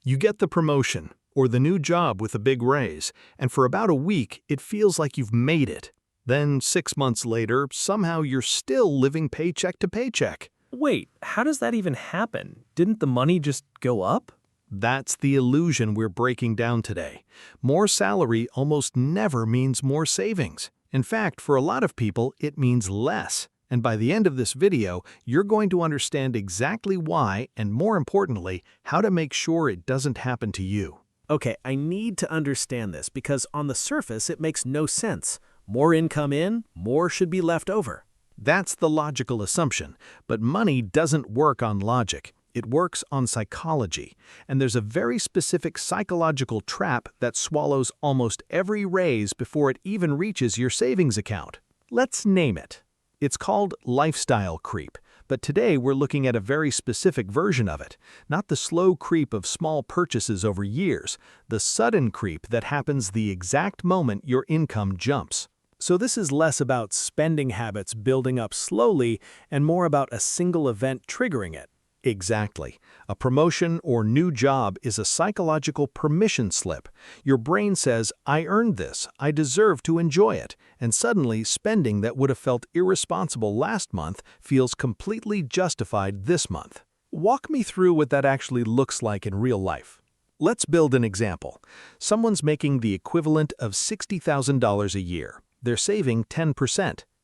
You get the promotion or the new job with a big raise, and for about a week, it feels like you've made it. Then 6 months later, somehow you're still living paycheck to paycheck. Wait, how does that even happen? Didn't the money just go up? That's the illusion we're breaking down today. More salary almost never means more savings. In fact, for a lot of people, it means less. And by the end of this video, you're going to understand exactly why, and more importantly, how to make sure it doesn't happen to you. Okay, I need to understand this because on the surface it makes no sense. More income in, more should be left over. That's the logical assumption, but money doesn't work on logic. It works on psychology, and there's a very specific psychological trap that swallows almost every raise before it even reaches your savings account. Let's name it. It's called lifestyle creep, but today we're looking at a very specific version of it, not the slow creep of small purchases over years, the sudden creep that happens the exact moment your income jumps. So this is less about spending habits building up slowly and more about a single event triggering it. Exactly. A promotion or new job is a psychological permission slip. Your brain says, I earned this, I deserve to enjoy it, and suddenly spending that would have felt irresponsible last month feels completely justified this month. Walk me through what that actually looks like in real life. Let's build an example. Someone's making the equivalent of $60,000 a year. They're saving 10%,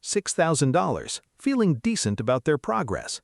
$6,000, feeling decent about their progress.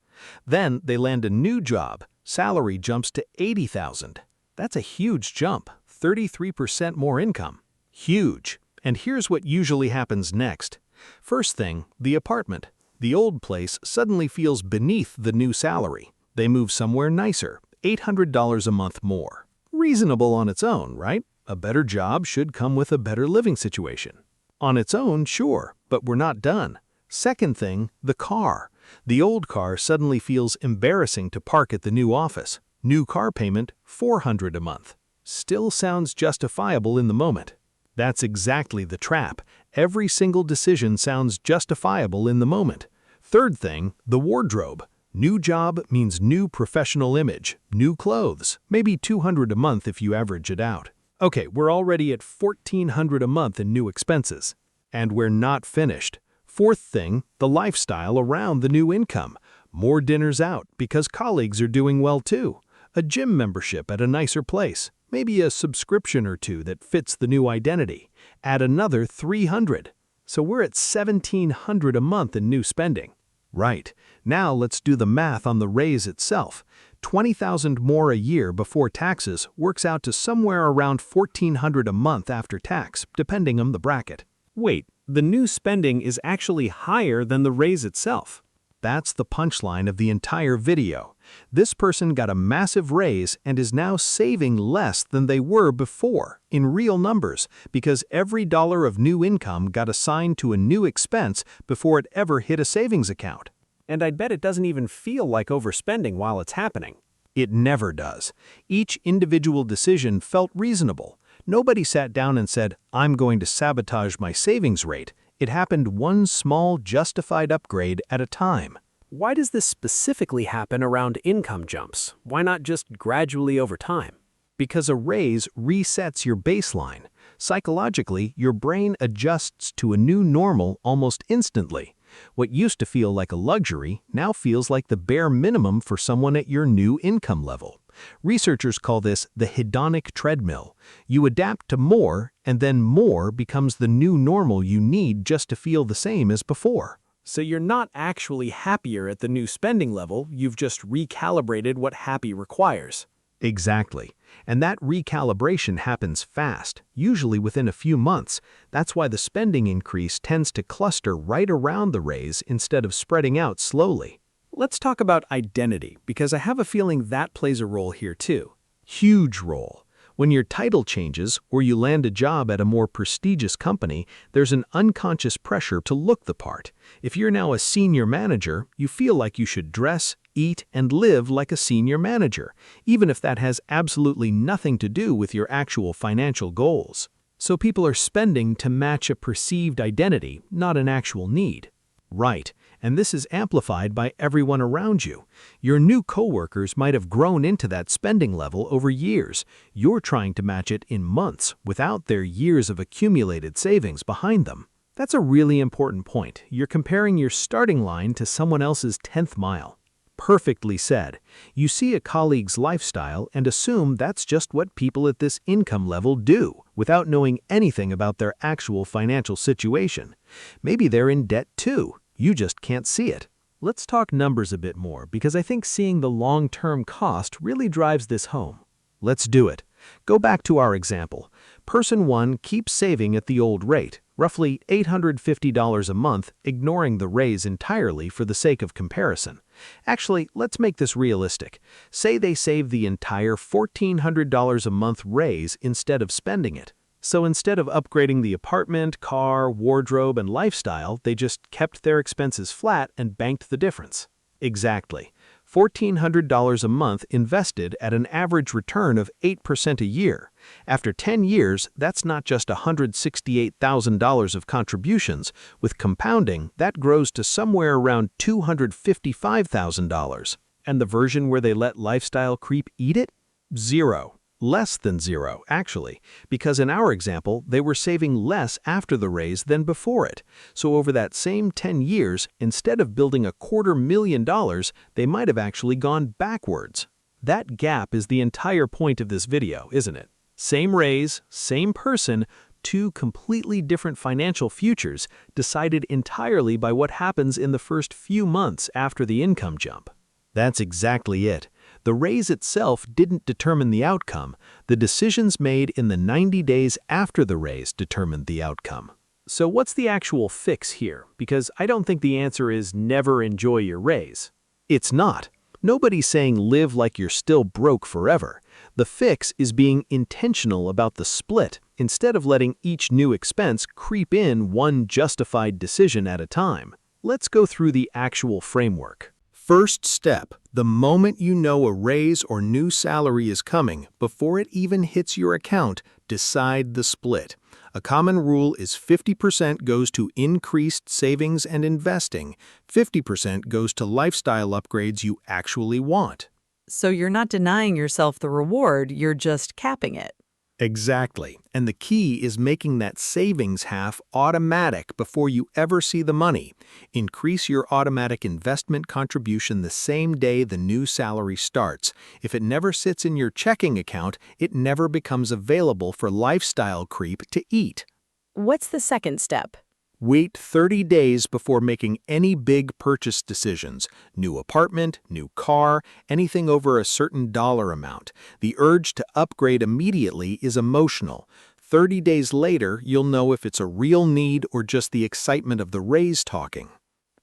Then they land a new job. Salary jumps to $80,000. That's a huge jump, 33% more income. Huge. And here's what usually happens next. First thing, the apartment. The old place suddenly feels beneath the new salary. They move somewhere nicer, $800 a month more. Reasonable on its own, right? A better job should come with a better living situation. On its own, sure, but we're not done. Second thing, the car. The old car suddenly feels embarrassing to park at the new office. New car payment, $400 a month. Still sounds justifiable in the moment. That's exactly the trap. Every single decision sounds justifiable in the moment. Third thing, the wardrobe. New job means new professional image, new clothes, maybe $200 a month if you average it out. Okay, we're already at $1,400 a month in new expenses. And we're not finished. Fourth thing, the lifestyle around the new income. More dinners out because colleagues are doing well too. A gym membership at a nicer place. Maybe a subscription or two that fits the new identity. Add another $300. So we're at $1,700 a month in new spending. Right. Now let's do the math on the raise itself. $20,000 more a year before taxes works out to somewhere around $1,400 a month after tax, depending on the bracket. Wait, the new spending is actually higher than the raise itself. That's the punchline of the entire video. This person got a massive raise and is now saving less than they were before, in real numbers, because every dollar of new income got assigned to a new expense before it ever hit a savings account. And I'd bet it doesn't even feel like overspending while it's happening. It never does. Each individual decision felt reasonable. Nobody sat down and said, I'm going to sabotage my savings rate. It happened one small justified upgrade at a time. Why does this specifically happen around income jumps? Why not just gradually over time? Because a raise resets your baseline. Psychologically, your brain adjusts to a new normal almost instantly. What used to feel like a luxury now feels like the bare minimum for someone at your new income level. Researchers call this the hedonic treadmill. You adapt to more, and then more becomes the new normal you need just to feel the same as before. So you're not actually happier at the new spending level, you've just recalibrated what happy requires. Exactly. And that recalibration happens fast, usually within a few months. That's why the spending increase tends to cluster right around the raise instead of spreading out slowly. Let's talk about identity, because I have a feeling that plays a role here too. Huge role. When your title changes or you land a job at a more prestigious company, there's an unconscious pressure to look the part. If you're now a senior manager, you feel like you should dress, eat, and live like a senior manager, even if that has absolutely nothing to do with your actual financial goals. So people are spending to match a perceived identity, not an actual need. Right, And this is amplified by everyone around you. Your new coworkers might have grown into that spending level over years. You're trying to match it in months without their years of accumulated savings behind them. That's a really important point. You're comparing your starting line to someone else's 10th mile. Perfectly said. You see a colleague's lifestyle and assume that's just what people at this income level do, without knowing anything about their actual financial situation. Maybe they're in debt too. You just can't see it. Let's talk numbers a bit more, because I think seeing the long-term cost really drives this home. Let's do it. Go back to our example. Person 1 keeps saving at the old rate, roughly $850 a month, ignoring the raise entirely for the sake of comparison. Actually, let's make this realistic. Say they save the entire $1,400 a month raise instead of spending it. So instead of upgrading the apartment, car, wardrobe, and lifestyle, they just kept their expenses flat and banked the difference. Exactly. $1,400 a month invested at an average return of 8% a year. After 10 years, that's not just $168,000 of contributions. With compounding, that grows to somewhere around $255,000. And the version where they let lifestyle creep eat it? Zero. Less than zero, actually, because in our example, they were saving less after the raise than before it. So over that same 10 years, instead of building $250,000, they might have actually gone backwards. That gap is the entire point of this video, isn't it? Same raise, same person, two completely different financial futures decided entirely by what happens in the first few months after the income jump. That's exactly it. The raise itself didn't determine the outcome. The decisions made in the 90 days after the raise determined the outcome. So what's the actual fix here? Because I don't think the answer is never enjoy your raise. It's not. Nobody's saying live like you're still broke forever. The fix is being intentional about the split instead of letting each new expense creep in one justified decision at a time. Let's go through the actual framework. First step, the moment you know a raise or new salary is coming, before it even hits your account, decide the split. A common rule is 50% goes to increased savings and investing, 50% goes to lifestyle upgrades you actually want. So you're not denying yourself the reward, you're just capping it. Exactly. And the key is making that savings half automatic before you ever see the money. Increase your automatic investment contribution the same day the new salary starts. If it never sits in your checking account, it never becomes available for lifestyle creep to eat. What's the second step? Wait 30 days before making any big purchase decisions. New apartment, new car, anything over a certain dollar amount. The urge to upgrade immediately is emotional. 30 days later, you'll know if it's a real need or just the excitement of the raise talking.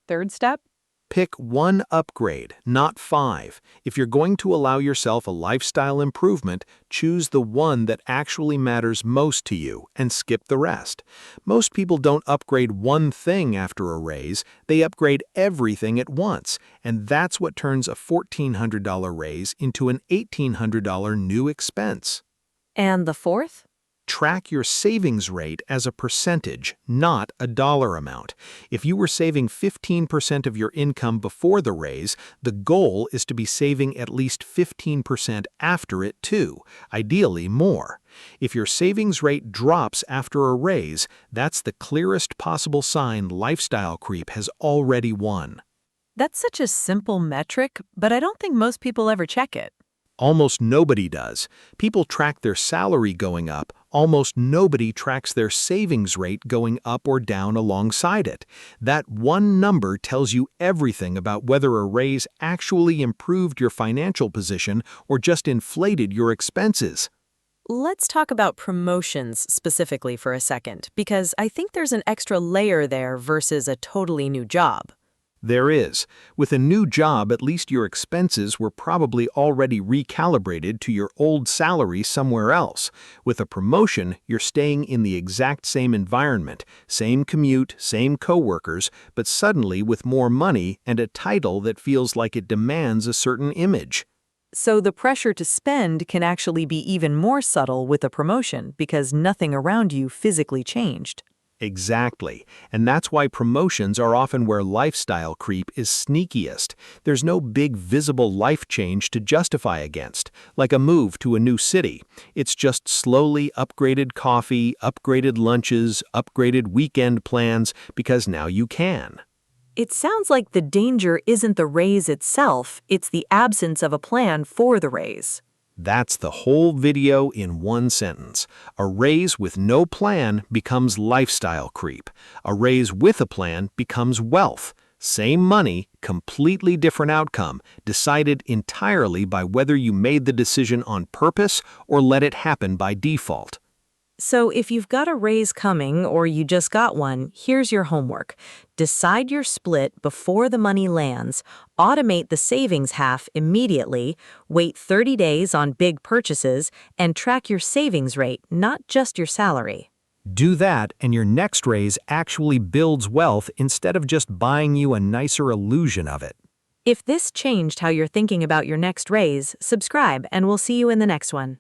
Third step? Pick one upgrade, not 5. If you're going to allow yourself a lifestyle improvement, choose the one that actually matters most to you and skip the rest. Most people don't upgrade one thing after a raise, they upgrade everything at once, and that's what turns a $1,400 raise into an $1,800 new expense. And the fourth? Track your savings rate as a percentage, not a dollar amount. If you were saving 15% of your income before the raise, the goal is to be saving at least 15% after it too, ideally more. If your savings rate drops after a raise, that's the clearest possible sign lifestyle creep has already won. That's such a simple metric, but I don't think most people ever check it. Almost nobody does. People track their salary going up. Almost nobody tracks their savings rate going up or down alongside it. That one number tells you everything about whether a raise actually improved your financial position or just inflated your expenses. Let's talk about promotions specifically for a second, because I think there's an extra layer there versus a totally new job. There is. With a new job, at least your expenses were probably already recalibrated to your old salary somewhere else. With a promotion, you're staying in the exact same environment, same commute, same coworkers, but suddenly with more money and a title that feels like it demands a certain image. So the pressure to spend can actually be even more subtle with a promotion because nothing around you physically changed. Exactly. And that's why promotions are often where lifestyle creep is sneakiest. There's no big visible life change to justify against, like a move to a new city. It's just slowly upgraded coffee, upgraded lunches, upgraded weekend plans, because now you can. It sounds like the danger isn't the raise itself, it's the absence of a plan for the raise. That's the whole video in one sentence. A raise with no plan becomes lifestyle creep. A raise with a plan becomes wealth. Same money, completely different outcome, decided entirely by whether you made the decision on purpose or let it happen by default. So if you've got a raise coming or you just got one, here's your homework. Decide your split before the money lands, automate the savings half immediately, wait 30 days on big purchases, and track your savings rate, not just your salary. Do that, and your next raise actually builds wealth instead of just buying you a nicer illusion of it. If this changed how you're thinking about your next raise, subscribe and we'll see you in the next one.